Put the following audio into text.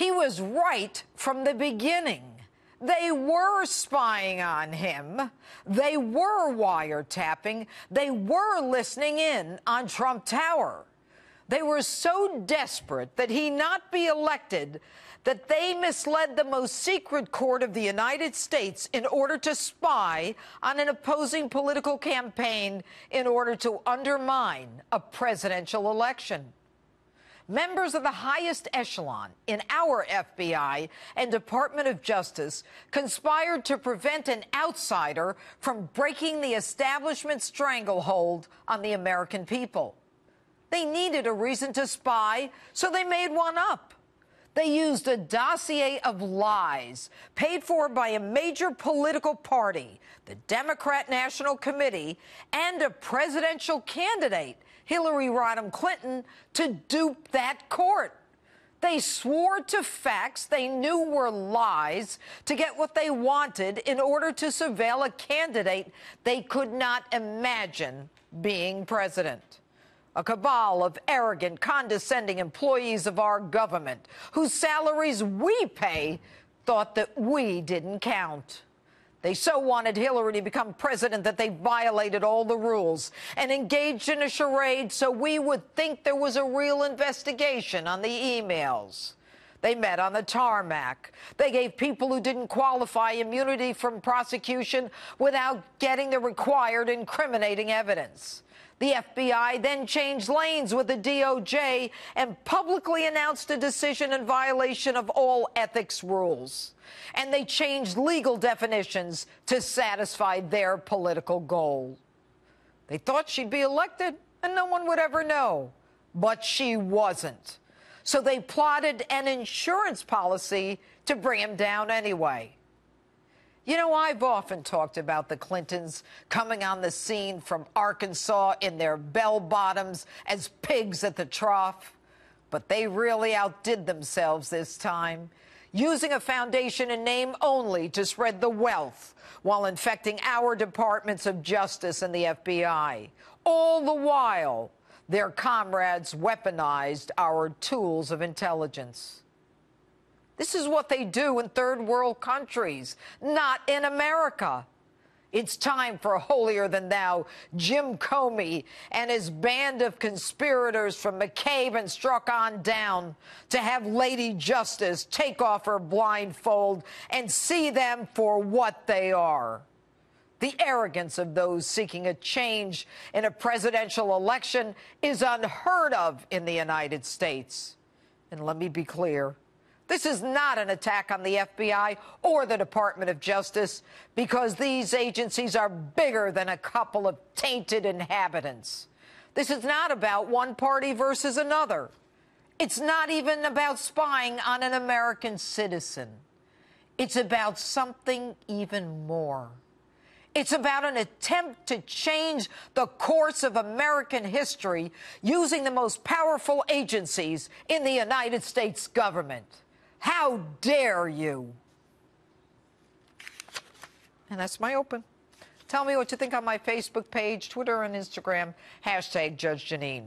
He was right from the beginning. They were spying on him. They were wiretapping. They were listening in on Trump Tower. They were so desperate that he not be elected that they misled the most secret court of the United States in order to spy on an opposing political campaign in order to undermine a presidential election. Members of the highest echelon in our FBI and Department of Justice conspired to prevent an outsider from breaking the establishment stranglehold on the American people. They needed a reason to spy, so they made one up. They used a dossier of lies paid for by a major political party, the Democrat National Committee, and a presidential candidate, Hillary Rodham Clinton, to dupe that court. They swore to facts they knew were lies to get what they wanted in order to surveil a candidate they could not imagine being president. A cabal of arrogant, condescending employees of our government whose salaries we pay thought that we didn't count. They so wanted Hillary to become president that they violated all the rules and engaged in a charade so we would think there was a real investigation on the emails. They met on the tarmac. They gave people who didn't qualify immunity from prosecution without getting the required incriminating evidence. The FBI then changed lanes with the DOJ and publicly announced a decision in violation of all ethics rules. And they changed legal definitions to satisfy their political goal. They thought she'd be elected and no one would ever know. But she wasn't. So they plotted an insurance policy to bring him down anyway. You know, I've often talked about the Clintons coming on the scene from Arkansas in their bell-bottoms as pigs at the trough. But they really outdid themselves this time, using a foundation in name only to spread the wealth while infecting our departments of justice and the FBI. All the while, their comrades weaponized our tools of intelligence. This is what they do in third world countries, not in America. It's time for holier-than-thou Jim Comey and his band of conspirators from McCabe and Strzok on down to have Lady Justice take off her blindfold and see them for what they are. The arrogance of those seeking a change in a presidential election is unheard of in the United States. And let me be clear. This is not an attack on the FBI or the Department of Justice, because these agencies are bigger than a couple of tainted inhabitants. This is not about one party versus another. It's not even about spying on an American citizen. It's about something even more. It's about an attempt to change the course of American history using the most powerful agencies in the United States government. How dare you? And that's my open. Tell me what you think on my Facebook page, Twitter, and Instagram. #Judge Jeanine.